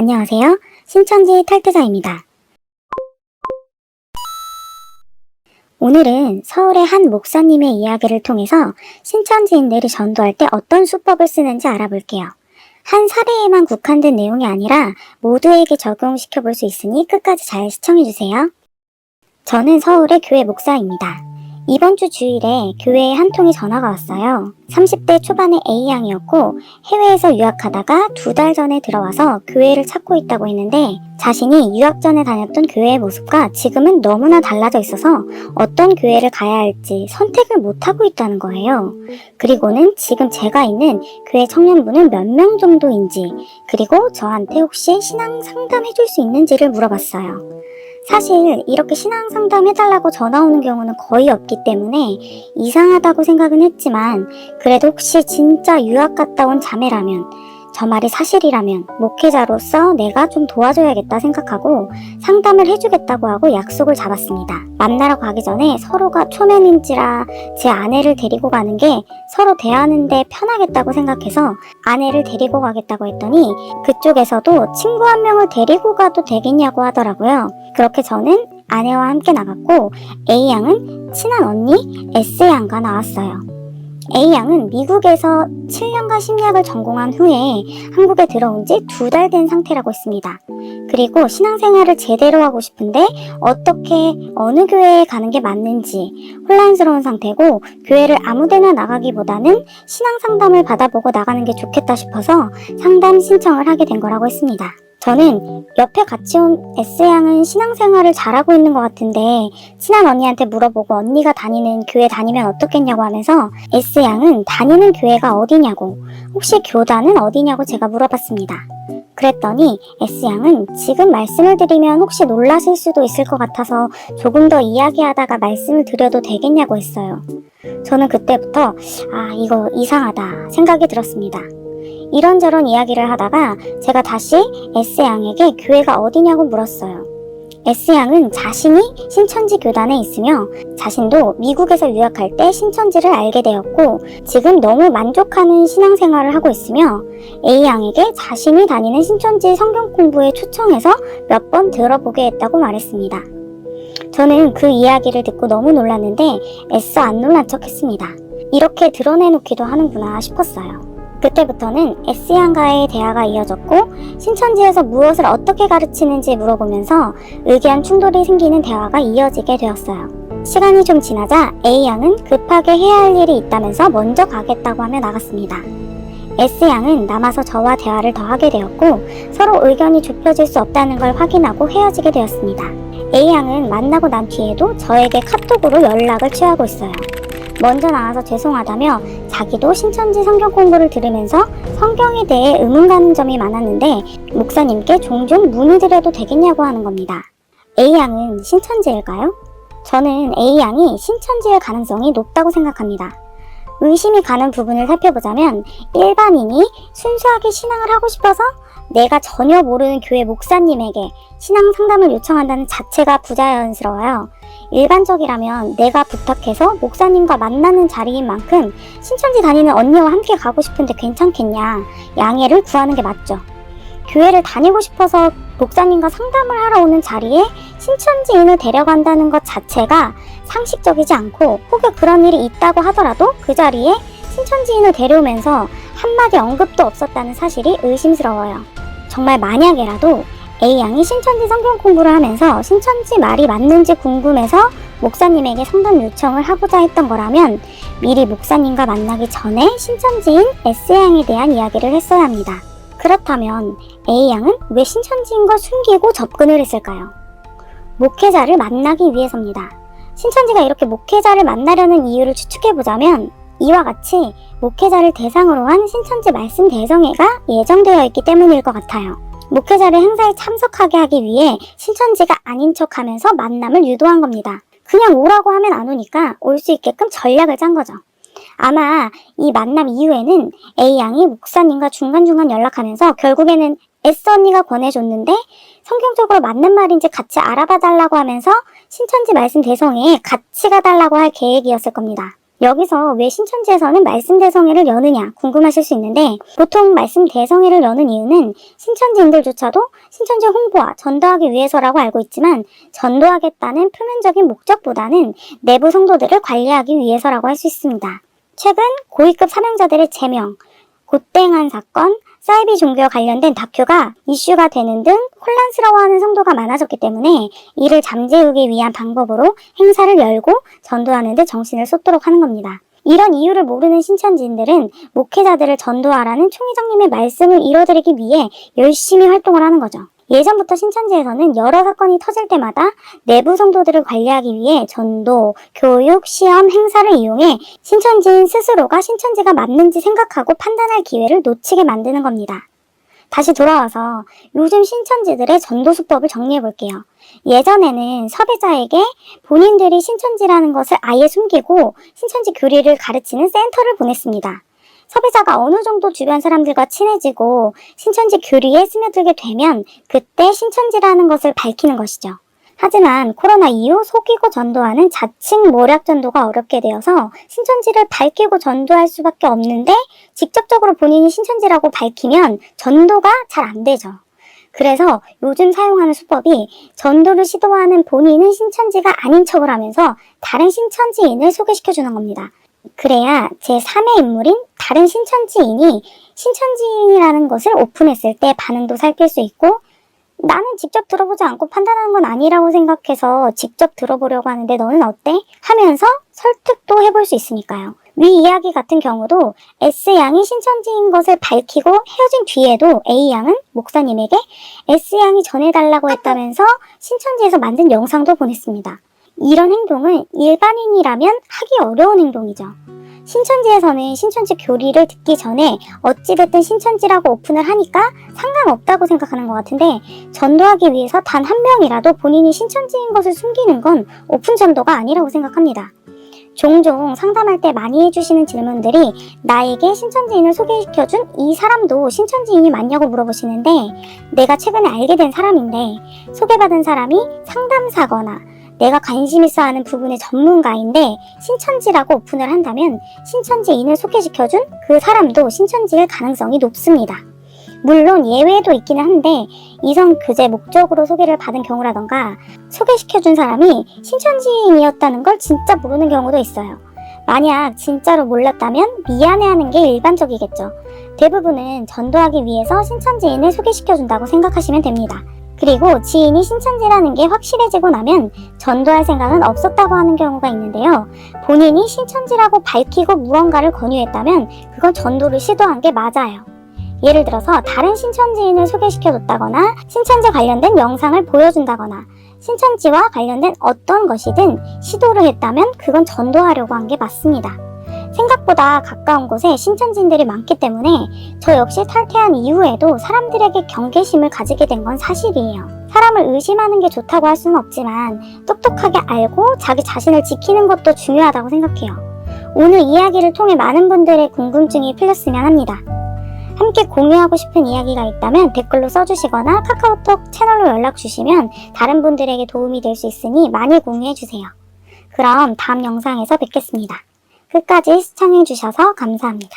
안녕하세요. 신천지 탈퇴자입니다. 오늘은 서울의 한 목사님의 이야기를 통해서 신천지인들이 전도할 때 어떤 수법을 쓰는지 알아볼게요. 한 사례에만 국한된 내용이 아니라 모두에게 적용시켜 볼 수 있으니 끝까지 잘 시청해주세요. 저는 서울의 교회 목사입니다. 이번 주 주일에 교회에 한 통의 전화가 왔어요. 30대 초반의 A양이었고 해외에서 유학하다가 2달 전에 들어와서 교회를 찾고 있다고 했는데 자신이 유학 전에 다녔던 교회의 모습과 지금은 너무나 달라져 있어서 어떤 교회를 가야 할지 선택을 못하고 있다는 거예요. 그리고는 지금 제가 있는 교회 청년부는 몇 명 정도인지, 그리고 저한테 혹시 신앙 상담해줄 수 있는지를 물어봤어요. 사실 이렇게 신앙 상담해달라고 전화 오는 경우는 거의 없기 때문에 이상하다고 생각은 했지만, 그래도 혹시 진짜 유학 갔다 온 자매라면, 저 말이 사실이라면 목회자로서 내가 좀 도와줘야겠다 생각하고 상담을 해주겠다고 하고 약속을 잡았습니다. 만나러 가기 전에 서로가 초면인지라 제 아내를 데리고 가는 게 서로 대하는데 편하겠다고 생각해서 아내를 데리고 가겠다고 했더니 그쪽에서도 친구 한 명을 데리고 가도 되겠냐고 하더라고요. 그렇게 저는 아내와 함께 나갔고 A양은 친한 언니 S양과 나왔어요. A양은 미국에서 7년간 심리학을 전공한 후에 한국에 들어온 지 2달 된 상태라고 했습니다. 그리고 신앙생활을 제대로 하고 싶은데 어떻게 어느 교회에 가는 게 맞는지 혼란스러운 상태고, 교회를 아무데나 나가기보다는 신앙 상담을 받아보고 나가는 게 좋겠다 싶어서 상담 신청을 하게 된 거라고 했습니다. 저는 옆에 같이 온 S양은 신앙생활을 잘하고 있는 것 같은데 친한 언니한테 물어보고 언니가 다니는 교회 다니면 어떻겠냐고 하면서 S양은 다니는 교회가 어디냐고, 혹시 교단은 어디냐고 제가 물어봤습니다. 그랬더니 S양은 지금 말씀을 드리면 혹시 놀라실 수도 있을 것 같아서 조금 더 이야기하다가 말씀을 드려도 되겠냐고 했어요. 저는 그때부터 이거 이상하다 생각이 들었습니다. 이런저런 이야기를 하다가 제가 다시 S양에게 교회가 어디냐고 물었어요. S양은 자신이 신천지 교단에 있으며 자신도 미국에서 유학할 때 신천지를 알게 되었고 지금 너무 만족하는 신앙생활을 하고 있으며 A양에게 자신이 다니는 신천지 성경 공부에 초청해서 몇 번 들어보게 했다고 말했습니다. 저는 그 이야기를 듣고 너무 놀랐는데 애써 안 놀란 척 했습니다. 이렇게 드러내놓기도 하는구나 싶었어요. 그때부터는 S양과의 대화가 이어졌고 신천지에서 무엇을 어떻게 가르치는지 물어보면서 의견 충돌이 생기는 대화가 이어지게 되었어요. 시간이 좀 지나자 A양은 급하게 해야 할 일이 있다면서 먼저 가겠다고 하며 나갔습니다. S양은 남아서 저와 대화를 더 하게 되었고 서로 의견이 좁혀질 수 없다는 걸 확인하고 헤어지게 되었습니다. A양은 만나고 난 뒤에도 저에게 카톡으로 연락을 취하고 있어요. 먼저 나와서 죄송하다며 자기도 신천지 성경 공부를 들으면서 성경에 대해 의문 가는 점이 많았는데 목사님께 종종 문의드려도 되겠냐고 하는 겁니다. A양은 신천지일까요? 저는 A양이 신천지일 가능성이 높다고 생각합니다. 의심이 가는 부분을 살펴보자면 일반인이 순수하게 신앙을 하고 싶어서 내가 전혀 모르는 교회 목사님에게 신앙 상담을 요청한다는 자체가 부자연스러워요. 일반적이라면 내가 부탁해서 목사님과 만나는 자리인 만큼 신천지 다니는 언니와 함께 가고 싶은데 괜찮겠냐, 양해를 구하는 게 맞죠. 교회를 다니고 싶어서 목사님과 상담을 하러 오는 자리에 신천지인을 데려간다는 것 자체가 상식적이지 않고, 혹여 그런 일이 있다고 하더라도 그 자리에 신천지인을 데려오면서 한마디 언급도 없었다는 사실이 의심스러워요. 정말 만약에라도 A양이 신천지 성경 공부를 하면서 신천지 말이 맞는지 궁금해서 목사님에게 상담 요청을 하고자 했던 거라면 미리 목사님과 만나기 전에 신천지인 S양에 대한 이야기를 했어야 합니다. 그렇다면 A양은 왜 신천지인 걸 숨기고 접근을 했을까요? 목회자를 만나기 위해서입니다. 신천지가 이렇게 목회자를 만나려는 이유를 추측해보자면 이와 같이 목회자를 대상으로 한 신천지 말씀 대성회가 예정되어 있기 때문일 것 같아요. 목회자를 행사에 참석하게 하기 위해 신천지가 아닌 척하면서 만남을 유도한 겁니다. 그냥 오라고 하면 안 오니까 올 수 있게끔 전략을 짠 거죠. 아마 이 만남 이후에는 A양이 목사님과 중간중간 연락하면서 결국에는 S 언니가 권해줬는데 성경적으로 맞는 말인지 같이 알아봐 달라고 하면서 신천지 말씀 대성회에 같이 가달라고 할 계획이었을 겁니다. 여기서 왜 신천지에서는 말씀대성회를 여느냐 궁금하실 수 있는데, 보통 말씀대성회를 여는 이유는 신천지인들조차도 신천지 홍보와 전도하기 위해서라고 알고 있지만, 전도하겠다는 표면적인 목적보다는 내부 성도들을 관리하기 위해서라고 할 수 있습니다. 최근 고위급 사명자들의 제명, 고땡한 사건, 사이비 종교와 관련된 다큐가 이슈가 되는 등 혼란스러워하는 성도가 많아졌기 때문에 이를 잠재우기 위한 방법으로 행사를 열고 전도하는 데 정신을 쏟도록 하는 겁니다. 이런 이유를 모르는 신천지인들은 목회자들을 전도하라는 총회장님의 말씀을 이뤄드리기 위해 열심히 활동을 하는 거죠. 예전부터 신천지에서는 여러 사건이 터질 때마다 내부 성도들을 관리하기 위해 전도, 교육, 시험, 행사를 이용해 신천지인 스스로가 신천지가 맞는지 생각하고 판단할 기회를 놓치게 만드는 겁니다. 다시 돌아와서 요즘 신천지들의 전도 수법을 정리해 볼게요. 예전에는 섭외자에게 본인들이 신천지라는 것을 아예 숨기고 신천지 교리를 가르치는 센터를 보냈습니다. 섭외자가 어느 정도 주변 사람들과 친해지고 신천지 교리에 스며들게 되면 그때 신천지라는 것을 밝히는 것이죠. 하지만 코로나 이후 속이고 전도하는 자칭 모략 전도가 어렵게 되어서 신천지를 밝히고 전도할 수밖에 없는데, 직접적으로 본인이 신천지라고 밝히면 전도가 잘 안 되죠. 그래서 요즘 사용하는 수법이 전도를 시도하는 본인은 신천지가 아닌 척을 하면서 다른 신천지인을 소개시켜주는 겁니다. 그래야 제3의 인물인 다른 신천지인이 신천지인이라는 것을 오픈했을 때 반응도 살필 수 있고, 나는 직접 들어보지 않고 판단하는 건 아니라고 생각해서 직접 들어보려고 하는데 너는 어때? 하면서 설득도 해볼 수 있으니까요. 위 이야기 같은 경우도 S양이 신천지인 것을 밝히고 헤어진 뒤에도 A양은 목사님에게 S양이 전해달라고 했다면서 신천지에서 만든 영상도 보냈습니다. 이런 행동은 일반인이라면 하기 어려운 행동이죠. 신천지에서는 신천지 교리를 듣기 전에 어찌됐든 신천지라고 오픈을 하니까 상관없다고 생각하는 것 같은데, 전도하기 위해서 단 한 명이라도 본인이 신천지인 것을 숨기는 건 오픈 전도가 아니라고 생각합니다. 종종 상담할 때 많이 해주시는 질문들이, 나에게 신천지인을 소개시켜준 이 사람도 신천지인이 맞냐고 물어보시는데, 내가 최근에 알게 된 사람인데 소개받은 사람이 상담사거나 내가 관심 있어 하는 부분의 전문가인데 신천지라고 오픈을 한다면 신천지인을 소개시켜준 그 사람도 신천지일 가능성이 높습니다. 물론 예외도 있기는 한데, 이성 교제 목적으로 소개를 받은 경우라던가 소개시켜준 사람이 신천지인이었다는 걸 진짜 모르는 경우도 있어요. 만약 진짜로 몰랐다면 미안해하는 게 일반적이겠죠. 대부분은 전도하기 위해서 신천지인을 소개시켜준다고 생각하시면 됩니다. 그리고 지인이 신천지라는 게 확실해지고 나면 전도할 생각은 없었다고 하는 경우가 있는데요. 본인이 신천지라고 밝히고 무언가를 권유했다면 그건 전도를 시도한 게 맞아요. 예를 들어서 다른 신천지인을 소개시켜줬다거나 신천지 관련된 영상을 보여준다거나 신천지와 관련된 어떤 것이든 시도를 했다면 그건 전도하려고 한 게 맞습니다. 생각보다 가까운 곳에 신천지인들이 많기 때문에 저 역시 탈퇴한 이후에도 사람들에게 경계심을 가지게 된 건 사실이에요. 사람을 의심하는 게 좋다고 할 수는 없지만 똑똑하게 알고 자기 자신을 지키는 것도 중요하다고 생각해요. 오늘 이야기를 통해 많은 분들의 궁금증이 풀렸으면 합니다. 함께 공유하고 싶은 이야기가 있다면 댓글로 써주시거나 카카오톡 채널로 연락 주시면 다른 분들에게 도움이 될 수 있으니 많이 공유해주세요. 그럼 다음 영상에서 뵙겠습니다. 끝까지 시청해주셔서 감사합니다.